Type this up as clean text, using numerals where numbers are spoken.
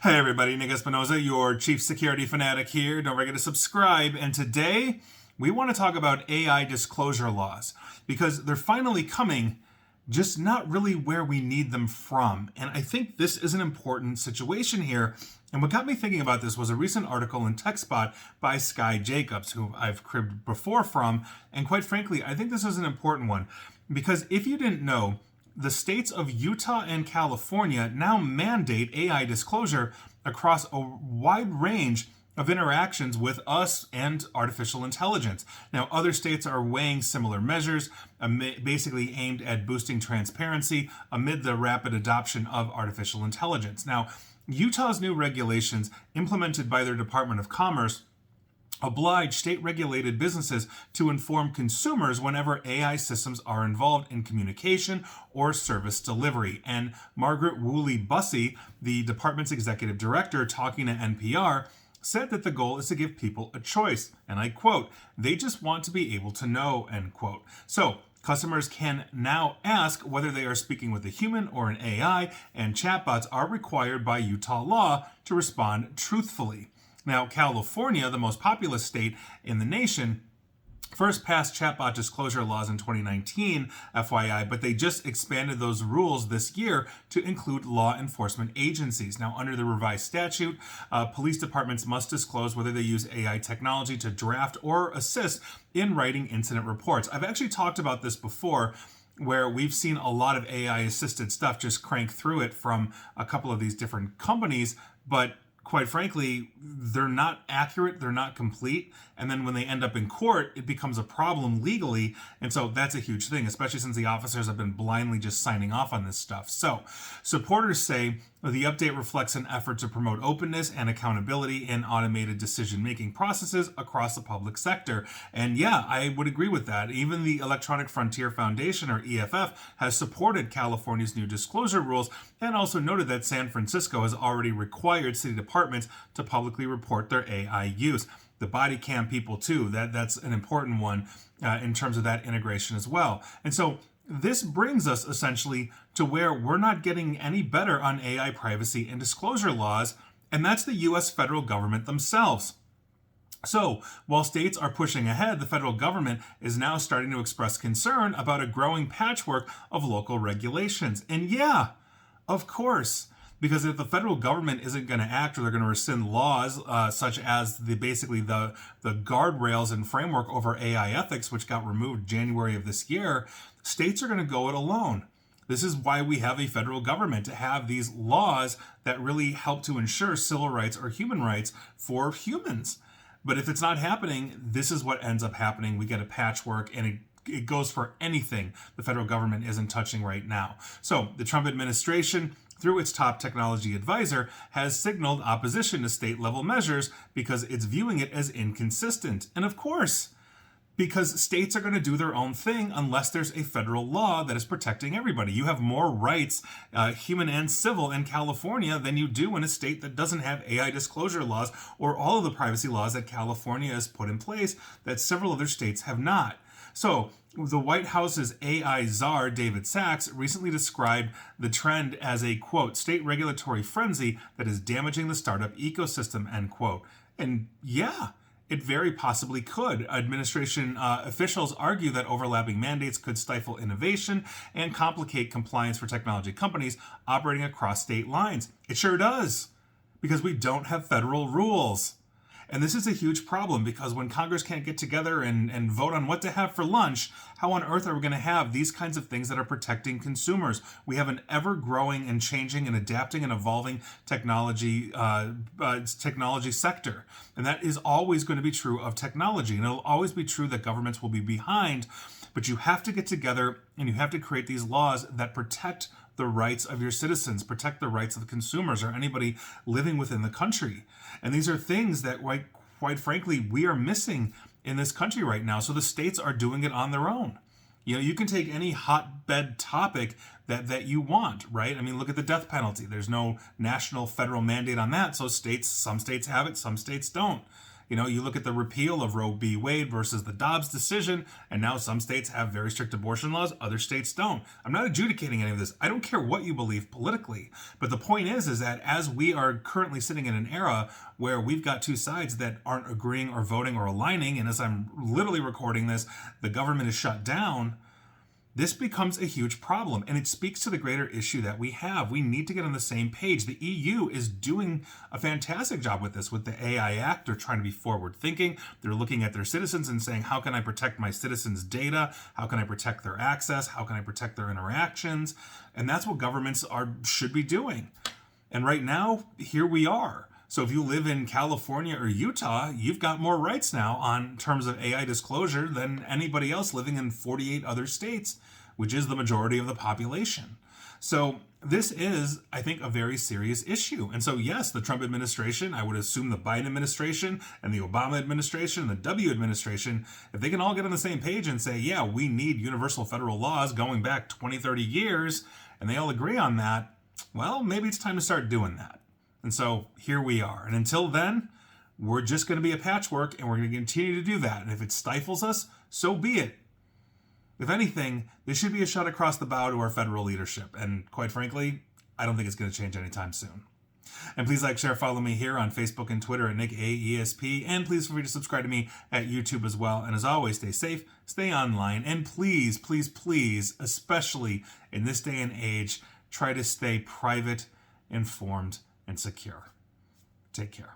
Hey everybody, Nick Espinoza, your chief security fanatic here. Don't forget to subscribe. And today we want to talk about AI disclosure laws because they're finally coming, just not really where we need them from. And I think this is an important situation here. And what got me thinking about this was a recent article in TechSpot by Sky Jacobs, who I've cribbed before from. And quite frankly, I think this is an important one because if you didn't know, the states of Utah and California now mandate AI disclosure across a wide range of interactions with us and artificial intelligence. Now, other states are weighing similar measures, basically aimed at boosting transparency amid the rapid adoption of artificial intelligence. Now, Utah's new regulations, implemented by their Department of Commerce, oblige state-regulated businesses to inform consumers whenever AI systems are involved in communication or service delivery. And Margaret Woolley-Bussey, the department's executive director, talking to NPR, said that the goal is to give people a choice. And I quote, "They just want to be able to know," end quote. So customers can now ask whether they are speaking with a human or an AI, and chatbots are required by Utah law to respond truthfully. Now, California, the most populous state in the nation, first passed chatbot disclosure laws in 2019, FYI, but they just expanded those rules this year to include law enforcement agencies. Now, under the revised statute, police departments must disclose whether they use AI technology to draft or assist in writing incident reports. I've actually talked about this before, where we've seen a lot of AI assisted stuff just crank through it from a couple of these different companies, but quite frankly, they're not accurate, they're not complete, and then when they end up in court, it becomes a problem legally, and so that's a huge thing, especially since the officers have been blindly just signing off on this stuff. So, supporters say the update reflects an effort to promote openness and accountability in automated decision-making processes across the public sector. And yeah, I would agree with that. Even the Electronic Frontier Foundation, or EFF, has supported California's new disclosure rules and also noted that San Francisco has already required city departments to publicly report their AI use. The body cam people too, that's an important one in terms of that integration as well. And so this brings us essentially to where we're not getting any better on AI privacy and disclosure laws, and that's the US federal government themselves. So, while states are pushing ahead, the federal government is now starting to express concern about a growing patchwork of local regulations. And yeah, of course, because if the federal government isn't going to act, or they're going to rescind laws such as the guardrails and framework over AI ethics, which got removed January of this year, states are going to go it alone. This is why we have a federal government, to have these laws that really help to ensure civil rights or human rights for humans. But if it's not happening, this is what ends up happening. We get a patchwork, and it goes for anything the federal government isn't touching right now. So the Trump administration, through its top technology advisor, has signaled opposition to state-level measures because it's viewing it as inconsistent. And of course, because states are going to do their own thing unless there's a federal law that is protecting everybody. You have more rights, human and civil, in California than you do in a state that doesn't have AI disclosure laws or all of the privacy laws that California has put in place that several other states have not. So, the White House's AI czar, David Sachs, recently described the trend as a, quote, state regulatory frenzy that is damaging the startup ecosystem, end quote. And yeah, it very possibly could. Administration officials argue that overlapping mandates could stifle innovation and complicate compliance for technology companies operating across state lines. It sure does, because we don't have federal rules. And this is a huge problem, because when Congress can't get together and vote on what to have for lunch, how on earth are we going to have these kinds of things that are protecting consumers? We have an ever-growing and changing and adapting and evolving technology sector. And that is always going to be true of technology. And it'll always be true that governments will be behind. But you have to get together and you have to create these laws that protect the rights of your citizens, protect the rights of consumers or anybody living within the country. And these are things that, quite frankly, we are missing in this country right now. So the states are doing it on their own. You know, you can take any hotbed topic that you want, right? I mean, look at the death penalty. There's no national federal mandate on that. So some states have it, some states don't. You look at the repeal of Roe v. Wade versus the Dobbs decision, and now some states have very strict abortion laws, other states don't. I'm not adjudicating any of this. I don't care what you believe politically. But the point is that as we are currently sitting in an era where we've got two sides that aren't agreeing or voting or aligning, and as I'm literally recording this, the government is shut down, this becomes a huge problem, and it speaks to the greater issue that we have. We need to get on the same page. The EU is doing a fantastic job with this. With the AI Act, they're trying to be forward-thinking. They're looking at their citizens and saying, how can I protect my citizens' data? How can I protect their access? How can I protect their interactions? And that's what governments should be doing. And right now, here we are. So if you live in California or Utah, you've got more rights now on terms of AI disclosure than anybody else living in 48 other states, which is the majority of the population. So this is, I think, a very serious issue. And so, yes, the Trump administration, I would assume the Biden administration and the Obama administration and the W administration, if they can all get on the same page and say, yeah, we need universal federal laws going back 20, 30 years, and they all agree on that, well, maybe it's time to start doing that. And so here we are. And until then, we're just going to be a patchwork, and we're going to continue to do that. And if it stifles us, so be it. If anything, this should be a shot across the bow to our federal leadership. And quite frankly, I don't think it's going to change anytime soon. And please like, share, follow me here on Facebook and Twitter at NickAESP. And please feel free to subscribe to me at YouTube as well. And as always, stay safe, stay online. And please, please, please, especially in this day and age, try to stay private, informed, and secure. Take care.